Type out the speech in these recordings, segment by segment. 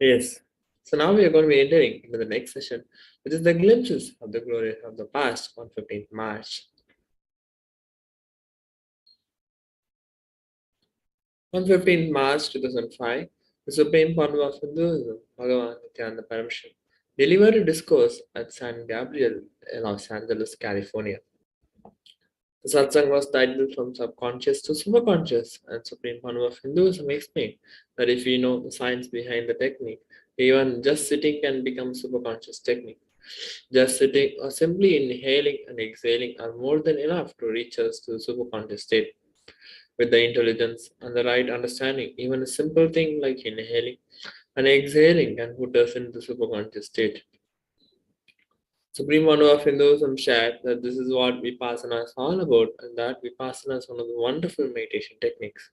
Yes. So now we are going to be entering into the next session, which is the glimpses of the glory of the past on 15th March. On 15th March 2005, the Supreme Pontiff of Hinduism, Bhagavan Nithyananda Paramashivam, delivered a discourse at San Gabriel in Los Angeles, California. The satsang was titled From Subconscious to Superconscious, and Supreme Pontiff of Hinduism explained that if we know the science behind the technique, even just sitting can become superconscious technique. Just sitting or simply inhaling and exhaling are more than enough to reach us to the superconscious state. With the intelligence and the right understanding, even a simple thing like inhaling and exhaling can put us into the superconscious state. Supreme Monarch of Hinduism shared that this is what Vipassana is all about, and that Vipassana is one of the wonderful meditation techniques.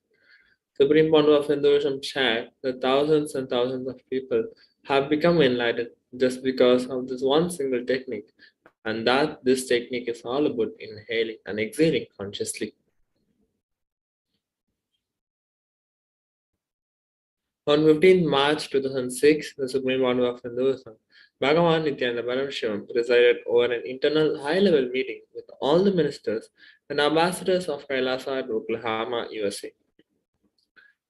Supreme Monarch of Hinduism shared that thousands and thousands of people have become enlightened just because of this one single technique, and that this technique is all about inhaling and exhaling consciously. On 15th March 2006, the Supreme Monarch of Hinduism, Bhagavan Nithyananda Paramashivam, presided over an internal high-level meeting with all the ministers and ambassadors of Kailasa at Oklahoma, USA,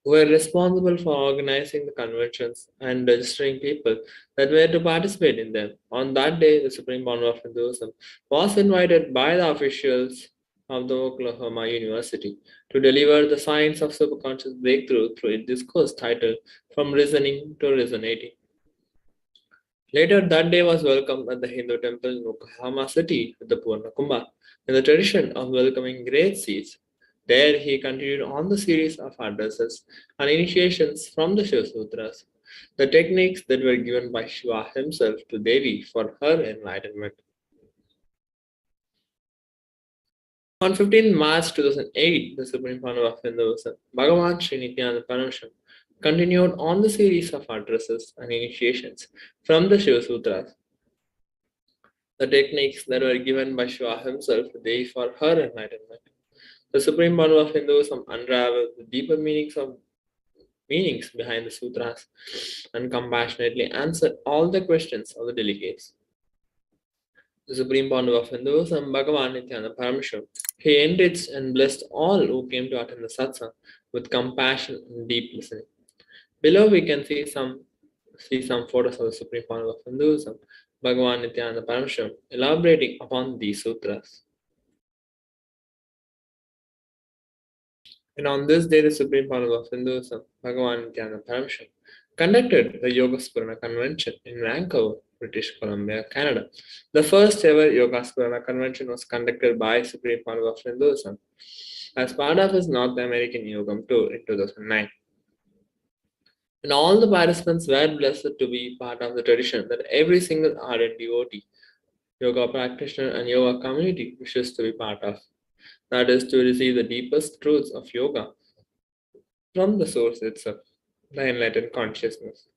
who were responsible for organizing the conventions and registering people that were to participate in them. On that day, the Supreme Monarch of Hinduism was invited by the officials of the Oklahoma University to deliver the science of superconscious breakthrough through a discourse titled From Reasoning to Resonating. Later that day was welcomed at the Hindu temple in Oklahoma City with the Purna Kumbha, in the tradition of welcoming great seeds. There he continued on the series of addresses and initiations from the Shiva Sutras, the techniques that were given by Shiva himself to Devi for her enlightenment. On 15 March 2008, the Supreme Founder of Hinduism, Bhagavan Sri Nithyananda Paramashivam, continued on the series of addresses and initiations from the Shiva Sutras, the techniques that were given by Shiva himself to Devi for her enlightenment. The Supreme Founder of Hinduism unraveled the deeper meanings behind the sutras and compassionately answered all the questions of the delegates. The Supreme Founder of Hinduism, Bhagavan Nithyananda Paramashivam, he enriched and blessed all who came to attend the satsang with compassion and deep listening. Below we can see some photos of the Supreme Founder of Hinduism, Bhagavan Nithyananda Paramashivam, elaborating upon these sutras. And on this day, the Supreme Founder of Hinduism, Bhagavan Nithyananda Paramashivam, conducted the Yogaspurana Convention in Vancouver, British Columbia, Canada. The first ever Yogaspurana Convention was conducted by Supreme Founder of Hinduism as part of his North American Yogam tour in 2009. And all the participants were blessed to be part of the tradition that every single ardent devotee, yoga practitioner, and yoga community wishes to be part of. That is to receive the deepest truths of yoga from the source itself, the enlightened consciousness.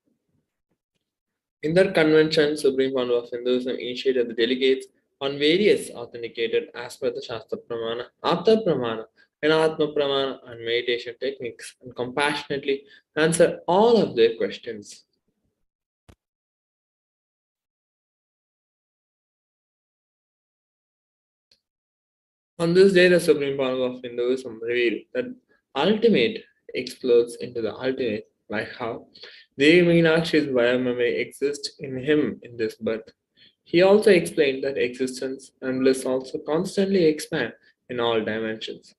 In that convention, Supreme Founder of Hinduism initiated the delegates on various authenticated as per the Shastra Pramana, Apta Pramana, and Atma Pramana and meditation techniques and compassionately answered all of their questions. On this day, the Supreme Power of Hinduism revealed that ultimate explodes into the ultimate, like how Devi Meenakshi's biomemory exists in him in this birth. He also explained that existence and bliss also constantly expand in all dimensions.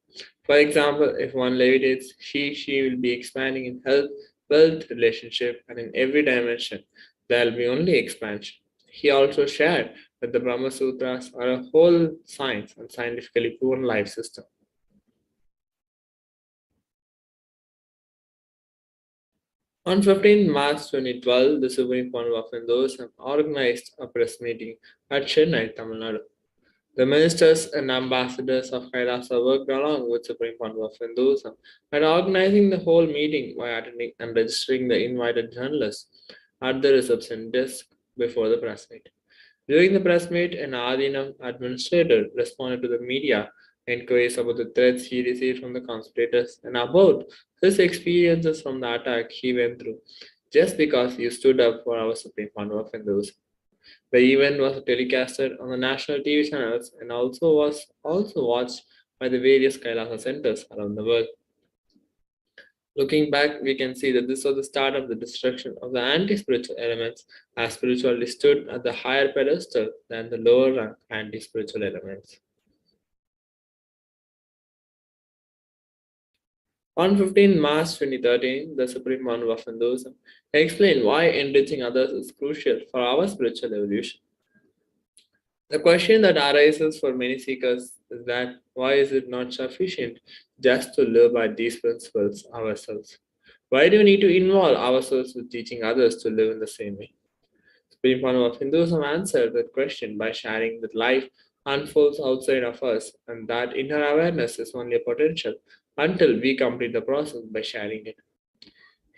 For example, if one levitates, she will be expanding in health, wealth, relationship, and in every dimension. There will be only expansion. He also shared that the Brahma Sutras are a whole science and scientifically proven life system. On 15 March 2012, the Supreme Council of Hinduism organized a press meeting at Chennai, Tamil Nadu. The ministers and ambassadors of Kailasa worked along with Supreme Council of Hinduism at organizing the whole meeting by attending and registering the invited journalists at the reception desk before the press meet. During the press meet, an Adinam administrator responded to the media inquiries about the threats he received from the conspirators and about his experiences from the attack he went through. just because you stood up for our Supreme Pandu of Hindus. The event was telecasted on the national TV channels and also watched by the various Kailasa centers around the world. Looking back, we can see that this was the start of the destruction of the anti-spiritual elements, as spirituality stood at the higher pedestal than the lower rank anti-spiritual elements. On 15 March 2013, the Supreme Monarch of Hinduism explained why enriching others is crucial for our spiritual evolution. The question that arises for many seekers is that why is it not sufficient just to live by these principles ourselves? Why do we need to involve ourselves with teaching others to live in the same way? Supreme Panama of Hinduism answered that question by sharing that life unfolds outside of us and that inner awareness is only a potential until we complete the process by sharing it.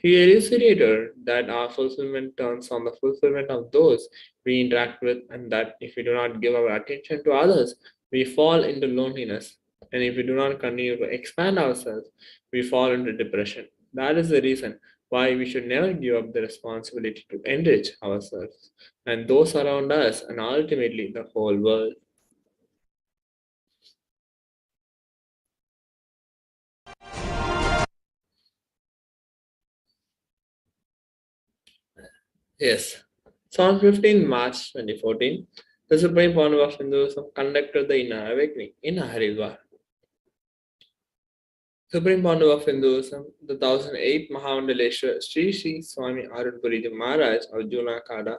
He elucidated that our fulfillment turns on the fulfillment of those we interact with, and that if we do not give our attention to others, we fall into loneliness. And if we do not continue to expand ourselves, we fall into depression. That is the reason why we should never give up the responsibility to enrich ourselves and those around us, and ultimately the whole world. Yes. So on 15 March 2014, the Supreme Council of Hinduism conducted the Inner Awakening in Haridwar. Supreme Pandu of Hinduism, the 1008th Mahamandaleshwar Sri Sri Swami Arunpuriji Maharaj of Junakada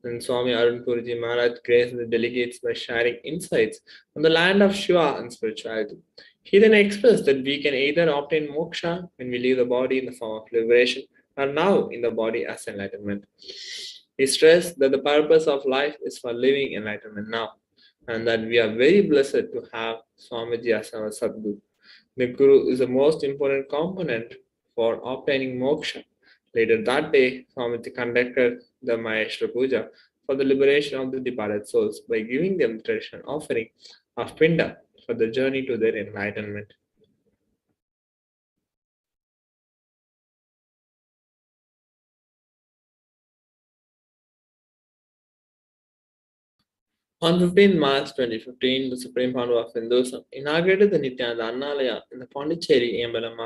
and Swami Arunpuriji Maharaj graced the delegates by sharing insights on the land of Shiva and spirituality. He then expressed that we can either obtain moksha when we leave the body in the form of liberation or now in the body as enlightenment. He stressed that the purpose of life is for living enlightenment now and that we are very blessed to have Swamiji as our Sadguru. The Guru is the most important component for obtaining moksha. Later that day, Swamiji conducted the Maheshwara Puja for the liberation of the departed souls by giving them the traditional offering of Pinda for the journey to their enlightenment. On 15 March 2015, the Supreme Council of Hinduism inaugurated the Nithyananda Annalaya in the Pondicherry Embalam.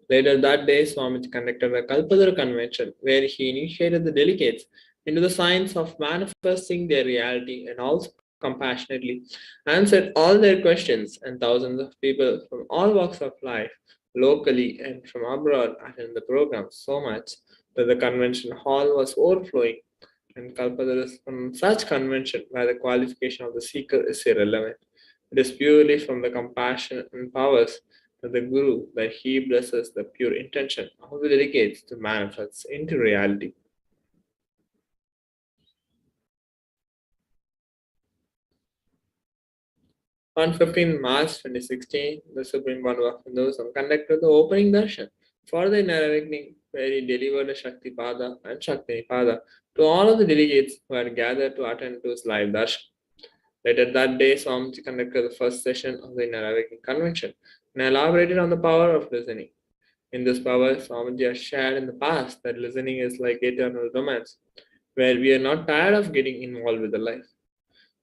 Later that day, Swamiji conducted a Kalpadara convention where he initiated the delegates into the science of manifesting their reality and also compassionately answered all their questions, and thousands of people from all walks of life, locally and from abroad, attended the program so much that the convention hall was overflowing. And Kalpadara is from such convention where the qualification of the seeker is irrelevant. It is purely from the compassion and powers of the Guru that he blesses the pure intention of the delegates to manifest into reality. On 15 March 2016, the Supreme Council of Hinduism conducted the opening darshan for the inner awakening, where he delivered a Shakti Pada and Shakti Pada to all of the delegates who had gathered to attend to his live darshan. Later that day, Swamiji conducted the first session of the Inner Awakening Convention and elaborated on the power of listening. In this power, Swamiji has shared in the past that listening is like eternal romance, where we are not tired of getting involved with the life.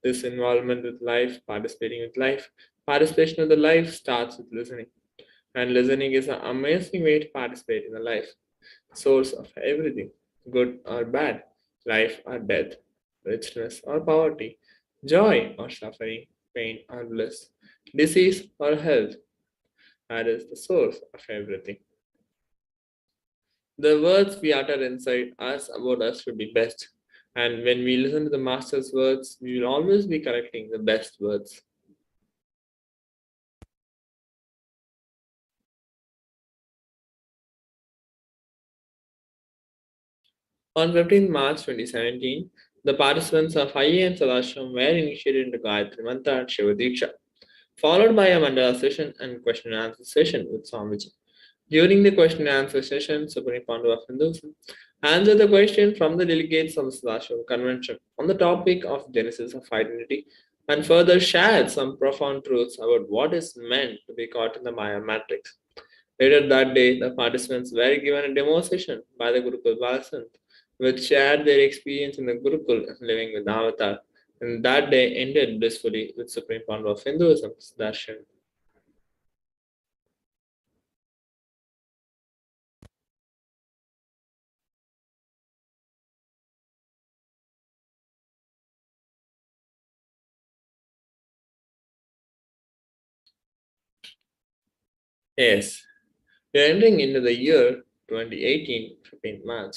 This involvement with life, participating with life, participation with the life starts with listening. And listening is an amazing way to participate in the life, source of everything, good or bad, life or death, richness or poverty, joy or suffering, pain or bliss, disease or health. That is the source of everything. The words we utter inside us about us should be best. And when we listen to the Master's words, we will always be correcting the best words. On 15 March 2017, the participants of IAM Sadashram were initiated into Gayatri Mantra and Shiva Diksha, followed by a Mandala session and question and answer session with Swamiji. During the question and answer session, Supreme Pandu of Hinduism answered the question from the delegates of the Sadashram Convention on the topic of genesis of identity and further shared some profound truths about what is meant to be caught in the Maya matrix. Later that day, the participants were given a demo session by the Gurukul Balasant, which shared their experience in the Gurukul living with Avatar. And that day ended blissfully with Supreme Founder of Hinduism's darshan. Yes, we are entering into the year 2018, 15th March.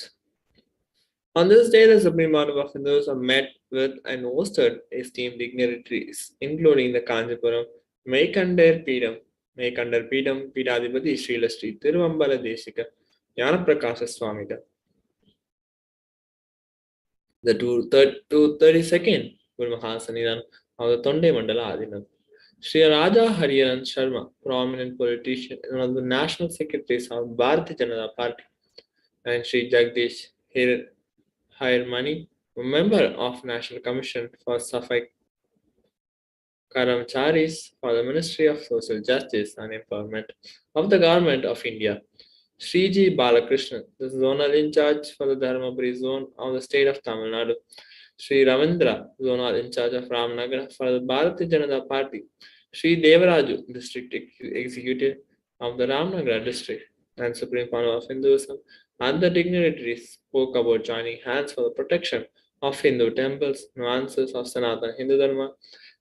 On this day, the Supreme Founder of Hinduism met with and hosted esteemed dignitaries, including the Kanjipuram Meikandar Peedam Pidadipati Srila Sri Tiruvambala Desika Jnanaprakasha Swamigal. The 232nd Guru Mahasanidan of the Tonde Mandala Adinam. Sri Raja Hariharan Sharma, prominent politician and one of the national secretaries of Bharatiya Janata Party, and Sri Jagdish Hiremani, a member of National Commission for Safai Karamcharis for the Ministry of Social Justice and Empowerment of the Government of India. Sriji Balakrishnan, the zonal in charge for the Dharmaburi zone of the state of Tamil Nadu. Sri Ravindra, zonal in charge of Ramnagar for the Bharatiya Janata Party. Sri Devaraju, district executive of the Ramnagar district and Supreme Founder of Hinduism, and the dignitaries spoke about joining hands for the protection of Hindu temples, nuances of Sanatana Hindu Dharma,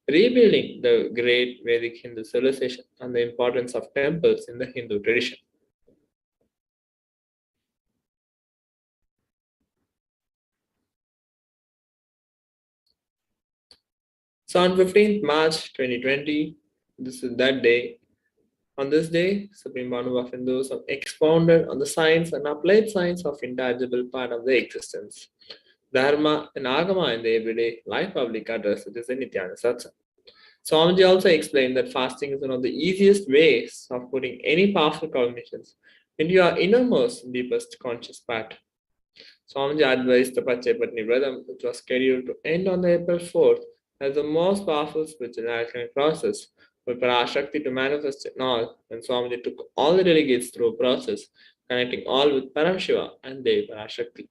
rebuilding the great Vedic Hindu civilization, and the importance of temples in the Hindu tradition. So on 15th March 2020, this is that day. On this day, Supreme Banu of Hindus have expounded on the science and applied science of intangible part of the existence. Dharma and Agama in the everyday life public address, which is the Nithyananda Satsang. Swamiji also explained that fasting is one of the easiest ways of putting any powerful cognitions into your innermost, deepest conscious part. Swamiji advised the Pachepatni Vratam, which was scheduled to end on April 4th, as the most powerful spiritual alchemic process for Parashakti to manifest in all, and Swamiji took all the delegates through a process, connecting all with Paramashiva and Devi Parashakti.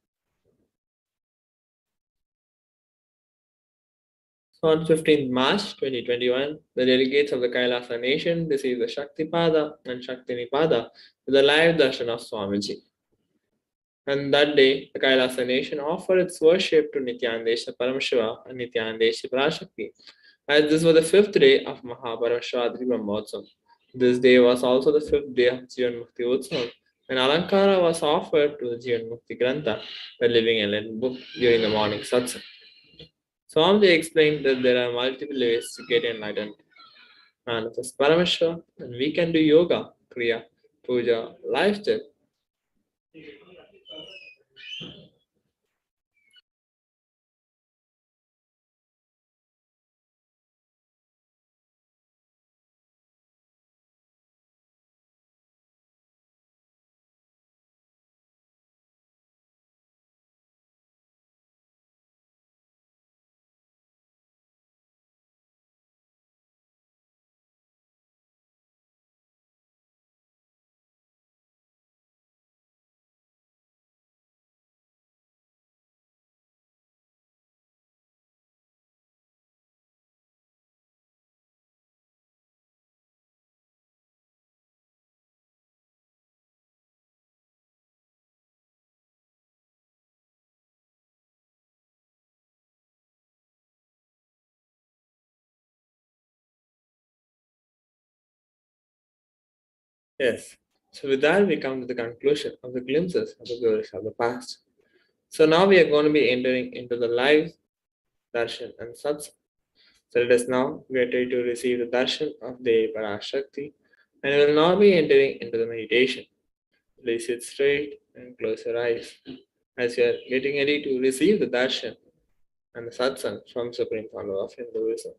So on 15th March 2021, the delegates of the Kailasa nation received the Shakti Pada and Shakti Nipada with the live darshan of Swamiji. And that day, the Kailasa nation offered its worship to Nithyananda Paramashiva and Nithyananda Parashakti, as this was the fifth day of Mahaparashadri Brahmotsavam. This day was also the fifth day of Jivan Mukti Utsavam, and Alankara was offered to the Jivan Mukti Grantha, the living enlightenment book, during the morning satsang. Swamiji explained that there are multiple ways to get enlightened. Manifest Paramashiva, and we can do yoga, kriya, puja, lifestyle. Yes. So with that, we come to the conclusion of the glimpses of the glories of the past. So now we are going to be entering into the live darshan and satsang. So let us now get ready to receive the darshan of the Parashakti, and we will now be entering into the meditation. Please sit straight and close your eyes as you are getting ready to receive the darshan and the satsang from Supreme Founder of Hinduism.